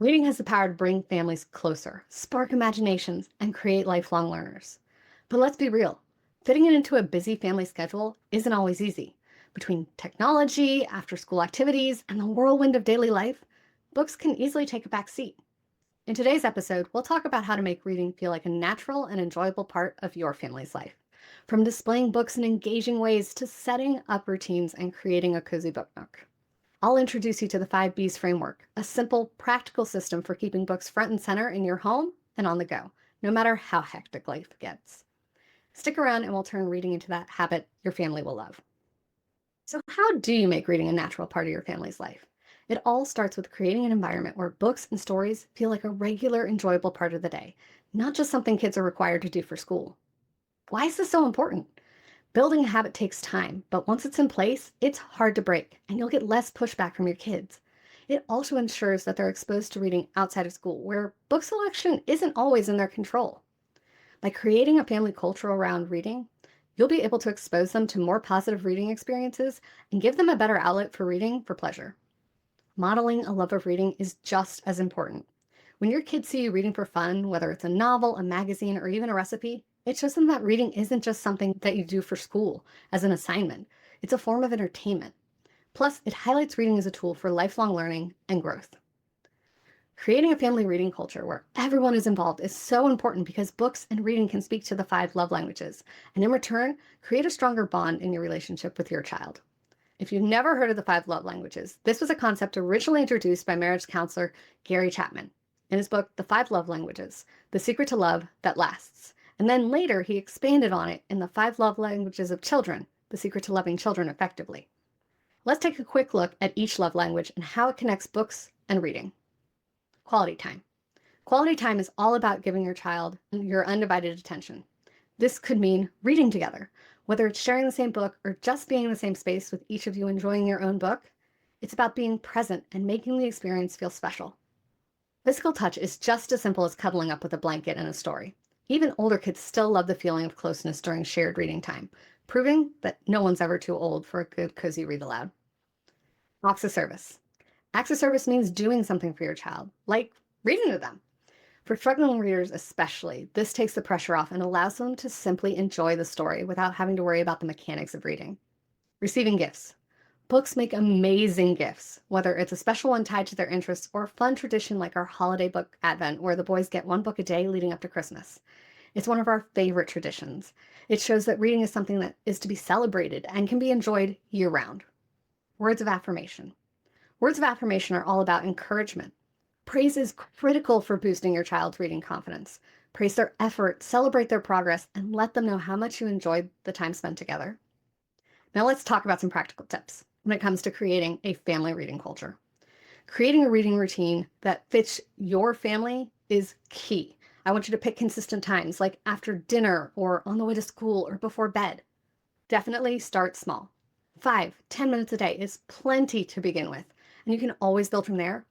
Reading has the power to bring families closer, spark imaginations, and create lifelong learners. But let's be real, fitting it into a busy family schedule isn't always easy. Between technology, after school activities, and the whirlwind of daily life, books can easily take a back seat. In today's episode, we'll talk about how to make reading feel like a natural and enjoyable part of your family's life. From displaying books in engaging ways to setting up routines and creating a cozy book nook. I'll introduce you to the 5B's framework, a simple, practical system for keeping books front and center in your home and on the go, no matter how hectic life gets. Stick around and we'll turn reading into that habit your family will love. So, how do you make reading a natural part of your family's life? It all starts with creating an environment where books and stories feel like a regular, enjoyable part of the day, not just something kids are required to do for school. Why is this so important? Building a habit takes time, but once it's in place, it's hard to break, and you'll get less pushback from your kids. It also ensures that they're exposed to reading outside of school, where book selection isn't always in their control. By creating a family culture around reading, you'll be able to expose them to more positive reading experiences and give them a better outlet for reading for pleasure. Modeling a love of reading is just as important. When your kids see you reading for fun, whether it's a novel, a magazine, or even a recipe, it shows them that reading isn't just something that you do for school as an assignment. It's a form of entertainment. Plus, it highlights reading as a tool for lifelong learning and growth. Creating a family reading culture where everyone is involved is so important because books and reading can speak to the 5 love languages, and in return, create a stronger bond in your relationship with your child. If you've never heard of the 5 love languages, this was a concept originally introduced by marriage counselor Gary Chapman in his book, The 5 Love Languages: The Secret to Love That Lasts. And then later, he expanded on it in The 5 Love Languages of Children: The Secret to Loving Children Effectively. Let's take a quick look at each love language and how it connects books and reading. Quality time. Quality time is all about giving your child your undivided attention. This could mean reading together, whether it's sharing the same book or just being in the same space with each of you enjoying your own book. It's about being present and making the experience feel special. Physical touch is just as simple as cuddling up with a blanket and a story. Even older kids still love the feeling of closeness during shared reading time, proving that no one's ever too old for a good, cozy read aloud. Acts of service. Acts of service means doing something for your child, like reading to them. For struggling readers especially, this takes the pressure off and allows them to simply enjoy the story without having to worry about the mechanics of reading. Receiving gifts. Books make amazing gifts, whether it's a special one tied to their interests or a fun tradition like our holiday book advent where the boys get one book a day leading up to Christmas. It's one of our favorite traditions. It shows that reading is something that is to be celebrated and can be enjoyed year round. Words of affirmation. Words of affirmation are all about encouragement. Praise is critical for boosting your child's reading confidence. Praise their effort, celebrate their progress, and let them know how much you enjoyed the time spent together. Now let's talk about some practical tips when it comes to creating a family reading culture. Creating a reading routine that fits your family is key. I want you to pick consistent times, like after dinner or on the way to school or before bed. Definitely start small. 5, 10 minutes a day is plenty to begin with, and you can always build from there.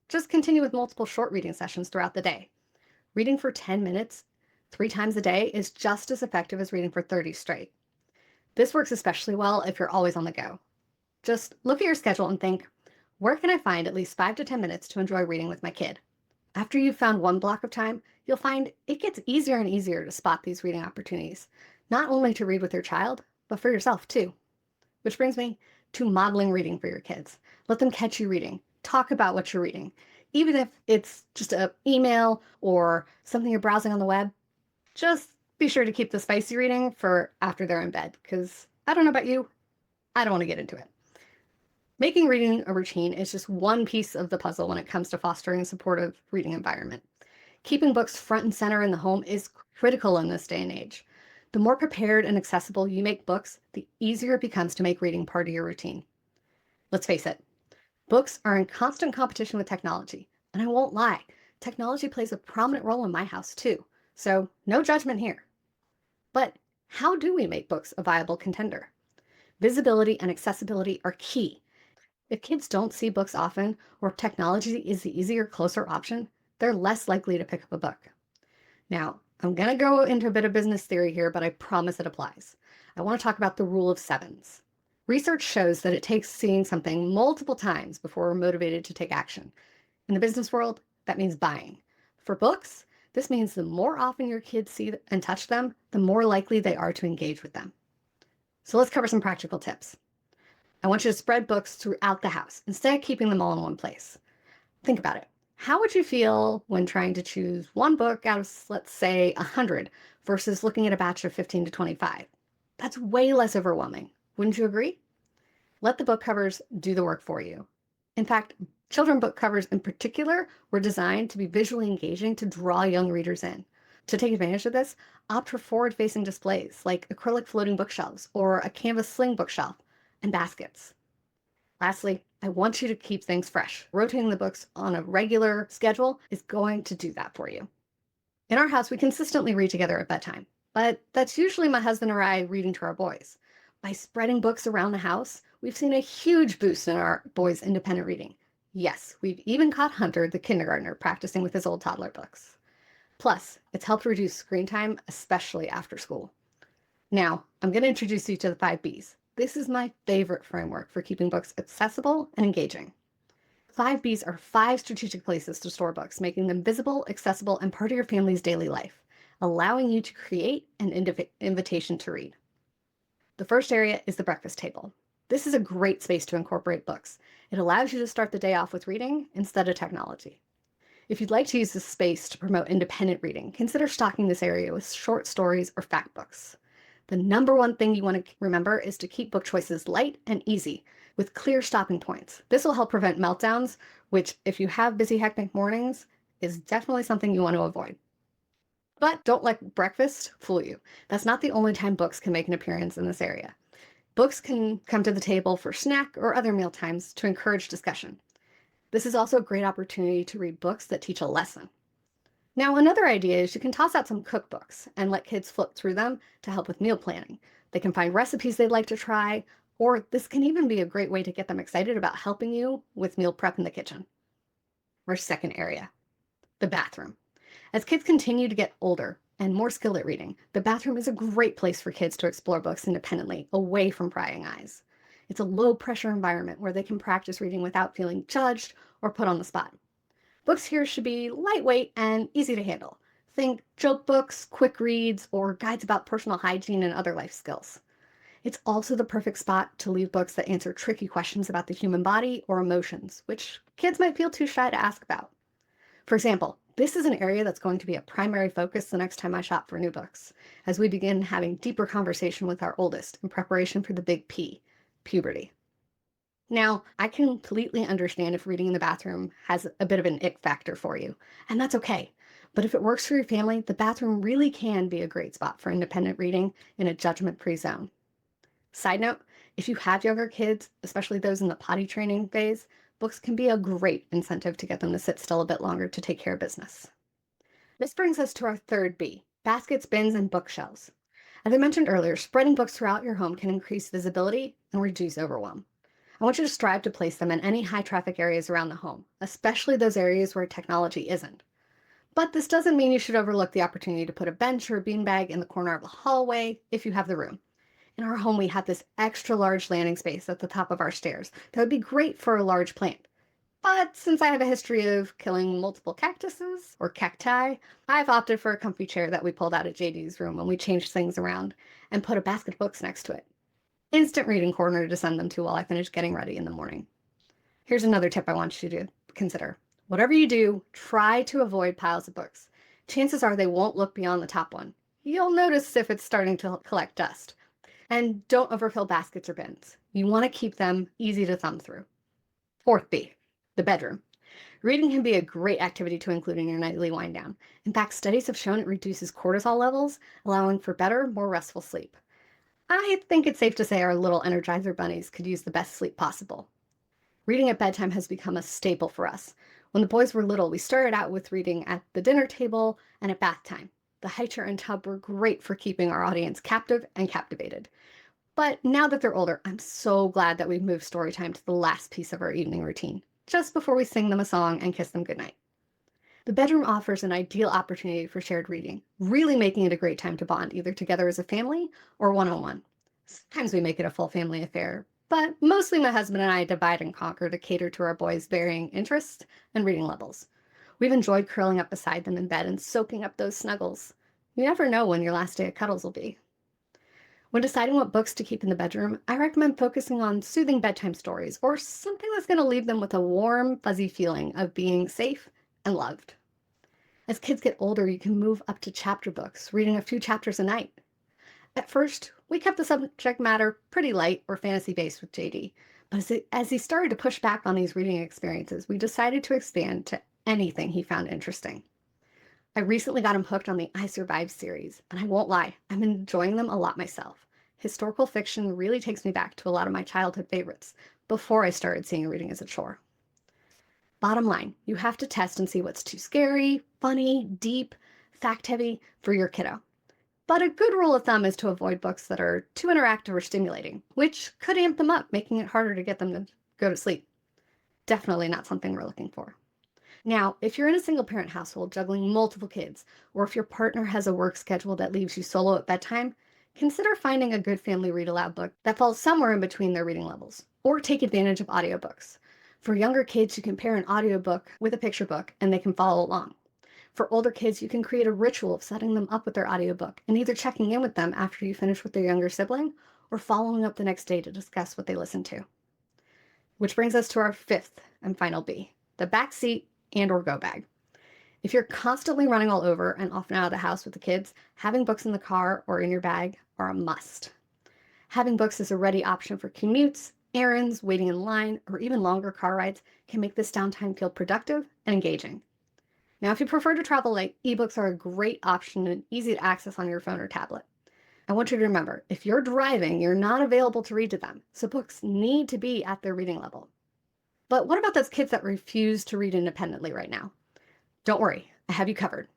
Just continue with multiple short reading sessions throughout the day. Reading for 10 minutes 3 times a day is just as effective as reading for 30 straight. This works especially well if you're always on the go. Just look at your schedule and think, where can I find at least 5 to 10 minutes to enjoy reading with my kid? After you've found one block of time, you'll find it gets easier and easier to spot these reading opportunities, not only to read with your child, but for yourself too. Which brings me to modeling reading for your kids. Let them catch you reading. Talk about what you're reading. Even if it's just an email or something you're browsing on the web, just be sure to keep the spicy reading for after they're in bed, because I don't know about you, I don't want to get into it. Making reading a routine is just one piece of the puzzle when it comes to fostering a supportive reading environment. Keeping books front and center in the home is critical in this day and age. The more prepared and accessible you make books, the easier it becomes to make reading part of your routine. Let's face it, books are in constant competition with technology, and I won't lie, technology plays a prominent role in my house too, so no judgment here. But how do we make books a viable contender? Visibility and accessibility are key. If kids don't see books often, or if technology is the easier, closer option, they're less likely to pick up a book. Now, I'm going to go into a bit of business theory here, but I promise it applies. I want to talk about the rule of sevens. Research shows that it takes seeing something multiple times before we're motivated to take action. In the business world, that means buying. For books, this means the more often your kids see and touch them, the more likely they are to engage with them. So let's cover some practical tips. I want you to spread books throughout the house instead of keeping them all in one place. Think about it. How would you feel when trying to choose one book out of, let's say, 100 versus looking at a batch of 15 to 25? That's way less overwhelming. Wouldn't you agree? Let the book covers do the work for you. In fact, children book covers in particular were designed to be visually engaging to draw young readers in. To take advantage of this, opt for forward-facing displays like acrylic floating bookshelves or a canvas sling bookshelf and baskets. Lastly, I want you to keep things fresh. Rotating the books on a regular schedule is going to do that for you. In our house, we consistently read together at bedtime, but that's usually my husband or I reading to our boys. By spreading books around the house, we've seen a huge boost in our boys' independent reading. Yes, we've even caught Hunter, the kindergartner, practicing with his old toddler books. Plus, it's helped reduce screen time, especially after school. Now, I'm going to introduce you to the 5B's. This is my favorite framework for keeping books accessible and engaging. 5B's are 5 strategic places to store books, making them visible, accessible, and part of your family's daily life, allowing you to create an invitation to read. The first area is the breakfast table. This is a great space to incorporate books. It allows you to start the day off with reading instead of technology. If you'd like to use this space to promote independent reading, consider stocking this area with short stories or fact books. The number one thing you want to remember is to keep book choices light and easy, with clear stopping points. This will help prevent meltdowns, which, if you have busy, hectic mornings, is definitely something you want to avoid. But don't let breakfast fool you. That's not the only time books can make an appearance in this area. Books can come to the table for snack or other meal times to encourage discussion. This is also a great opportunity to read books that teach a lesson. Now, another idea is you can toss out some cookbooks and let kids flip through them to help with meal planning. They can find recipes they'd like to try, or this can even be a great way to get them excited about helping you with meal prep in the kitchen. Our second area, the bathroom. As kids continue to get older and more skilled at reading, the bathroom is a great place for kids to explore books independently, away from prying eyes. It's a low-pressure environment where they can practice reading without feeling judged or put on the spot. Books here should be lightweight and easy to handle. Think joke books, quick reads, or guides about personal hygiene and other life skills. It's also the perfect spot to leave books that answer tricky questions about the human body or emotions, which kids might feel too shy to ask about. For example, this is an area that's going to be a primary focus the next time I shop for new books, as we begin having deeper conversation with our oldest in preparation for the big P, puberty. Now, I completely understand if reading in the bathroom has a bit of an ick factor for you, and that's okay. But if it works for your family, the bathroom really can be a great spot for independent reading in a judgment-free zone. Side note, if you have younger kids, especially those in the potty training phase, books can be a great incentive to get them to sit still a bit longer to take care of business. This brings us to our third B, baskets, bins, and bookshelves. As I mentioned earlier, spreading books throughout your home can increase visibility and reduce overwhelm. I want you to strive to place them in any high traffic areas around the home, especially those areas where technology isn't. But this doesn't mean you should overlook the opportunity to put a bench or a beanbag in the corner of the hallway if you have the room. In our home, we have this extra large landing space at the top of our stairs that would be great for a large plant. But since I have a history of killing multiple cactuses or cacti, I've opted for a comfy chair that we pulled out of JD's room when we changed things around and put a basket of books next to it. Instant reading corner to send them to while I finish getting ready in the morning. Here's another tip I want you to consider. Whatever you do, try to avoid piles of books. Chances are they won't look beyond the top one. You'll notice if it's starting to collect dust. And don't overfill baskets or bins. You want to keep them easy to thumb through. Fourth B, the bedroom. Reading can be a great activity to include in your nightly wind down. In fact, studies have shown it reduces cortisol levels, allowing for better, more restful sleep. I think it's safe to say our little Energizer bunnies could use the best sleep possible. Reading at bedtime has become a staple for us. When the boys were little, we started out with reading at the dinner table and at bath time. The high chair and tub were great for keeping our audience captive and captivated. But now that they're older, I'm so glad that we've moved story time to the last piece of our evening routine, just before we sing them a song and kiss them goodnight. The bedroom offers an ideal opportunity for shared reading, really making it a great time to bond either together as a family or one-on-one. Sometimes we make it a full family affair, but mostly my husband and I divide and conquer to cater to our boys' varying interests and reading levels. We've enjoyed curling up beside them in bed and soaking up those snuggles. You never know when your last day of cuddles will be. When deciding what books to keep in the bedroom, I recommend focusing on soothing bedtime stories or something that's going to leave them with a warm, fuzzy feeling of being safe and loved. As kids get older, you can move up to chapter books, reading a few chapters a night. At first, we kept the subject matter pretty light or fantasy-based with JD, but as he started to push back on these reading experiences, we decided to expand to anything he found interesting. I recently got him hooked on the I Survived series, and I won't lie, I'm enjoying them a lot myself. Historical fiction really takes me back to a lot of my childhood favorites before I started seeing reading as a chore. Bottom line, you have to test and see what's too scary, funny, deep, fact-heavy for your kiddo. But a good rule of thumb is to avoid books that are too interactive or stimulating, which could amp them up, making it harder to get them to go to sleep. Definitely not something we're looking for. Now, if you're in a single-parent household juggling multiple kids, or if your partner has a work schedule that leaves you solo at bedtime, consider finding a good family read-aloud book that falls somewhere in between their reading levels, or take advantage of audiobooks. For younger kids, you can pair an audiobook with a picture book, and they can follow along. For older kids, you can create a ritual of setting them up with their audiobook and either checking in with them after you finish with their younger sibling or following up the next day to discuss what they listened to. Which brings us to our fifth and final B, the backseat and/or go bag. If you're constantly running all over and often out of the house with the kids, having books in the car or in your bag are a must. Having books as a ready option for commutes, errands, waiting in line, or even longer car rides can make this downtime feel productive and engaging. Now, if you prefer to travel light, ebooks are a great option and easy to access on your phone or tablet. I want you to remember, if you're driving, you're not available to read to them, so books need to be at their reading level. But what about those kids that refuse to read independently right now? Don't worry, I have you covered.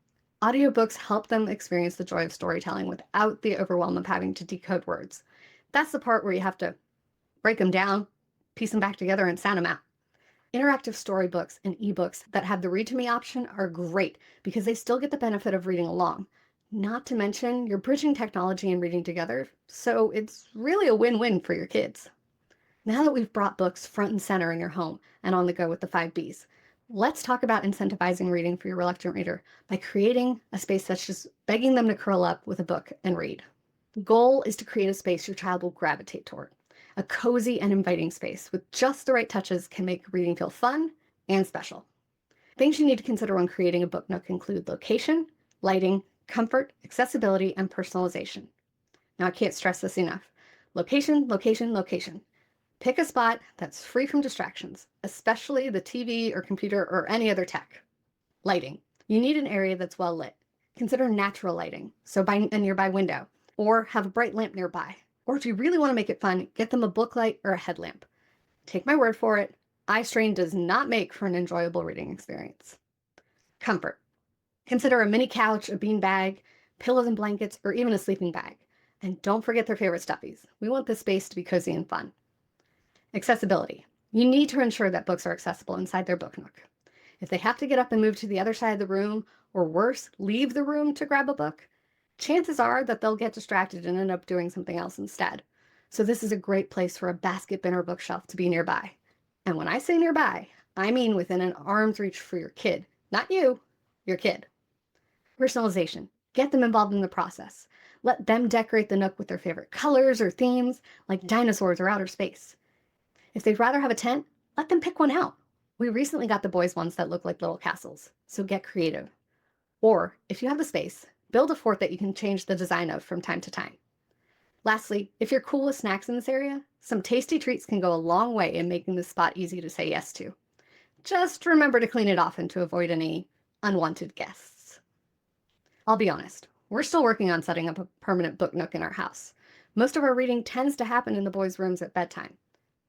Audiobooks help them experience the joy of storytelling without the overwhelm of having to decode words. That's the part where you have to break them down, piece them back together, and sound them out. Interactive storybooks and ebooks that have the read to me option are great because they still get the benefit of reading along. Not to mention, you're bridging technology and reading together, so it's really a win-win for your kids. Now that we've brought books front and center in your home and on the go with the 5B's, let's talk about incentivizing reading for your reluctant reader by creating a space that's just begging them to curl up with a book and read. The goal is to create a space your child will gravitate toward. A cozy and inviting space with just the right touches can make reading feel fun and special. Things you need to consider when creating a book nook include location, lighting, comfort, accessibility, and personalization. Now, I can't stress this enough. Location, location, location. Pick a spot that's free from distractions, especially the TV or computer or any other tech. Lighting. You need an area that's well lit. Consider natural lighting, so by a nearby window, or have a bright lamp nearby. Or if you really want to make it fun, get them a book light or a headlamp. Take my word for it, eye strain does not make for an enjoyable reading experience. Comfort. Consider a mini couch, a bean bag, pillows and blankets, or even a sleeping bag. And don't forget their favorite stuffies. We want this space to be cozy and fun. Accessibility. You need to ensure that books are accessible inside their book nook. If they have to get up and move to the other side of the room, or worse, leave the room to grab a book, chances are that they'll get distracted and end up doing something else instead. So this is a great place for a basket bin or bookshelf to be nearby. And when I say nearby, I mean within an arm's reach for your kid. Not you, your kid. Personalization. Get them involved in the process. Let them decorate the nook with their favorite colors or themes, like dinosaurs or outer space. If they'd rather have a tent, let them pick one out. We recently got the boys ones that look like little castles, so get creative. Or, if you have the space, build a fort that you can change the design of from time to time. Lastly, if you're cool with snacks in this area, some tasty treats can go a long way in making this spot easy to say yes to. Just remember to clean it often to avoid any unwanted guests. I'll be honest, we're still working on setting up a permanent book nook in our house. Most of our reading tends to happen in the boys' rooms at bedtime.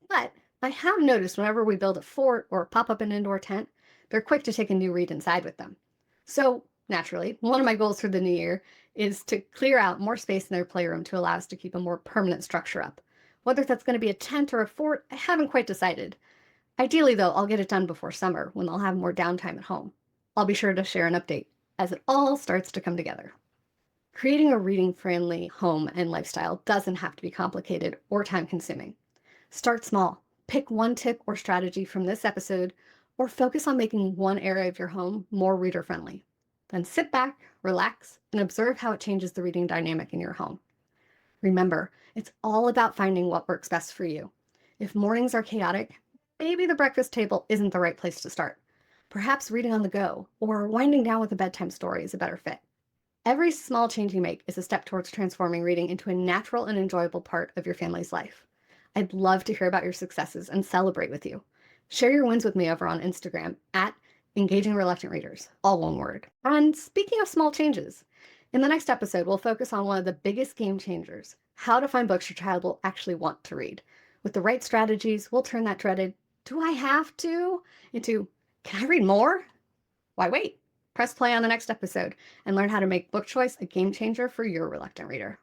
But I have noticed whenever we build a fort or pop up an indoor tent, they're quick to take a new read inside with them. So, naturally, one of my goals for the new year is to clear out more space in their playroom to allow us to keep a more permanent structure up. Whether that's going to be a tent or a fort, I haven't quite decided. Ideally, though, I'll get it done before summer when they'll have more downtime at home. I'll be sure to share an update as it all starts to come together. Creating a reading-friendly home and lifestyle doesn't have to be complicated or time-consuming. Start small. Pick one tip or strategy from this episode or focus on making one area of your home more reader friendly. Then sit back, relax, and observe how it changes the reading dynamic in your home. Remember, it's all about finding what works best for you. If mornings are chaotic, maybe the breakfast table isn't the right place to start. Perhaps reading on the go or winding down with a bedtime story is a better fit. Every small change you make is a step towards transforming reading into a natural and enjoyable part of your family's life. I'd love to hear about your successes and celebrate with you. Share your wins with me over on Instagram at Engaging Reluctant Readers, all one word. And speaking of small changes, in the next episode, we'll focus on one of the biggest game changers, how to find books your child will actually want to read. With the right strategies, we'll turn that dreaded, do I have to, into, can I read more? Why wait? Press play on the next episode and learn how to make book choice a game changer for your reluctant reader.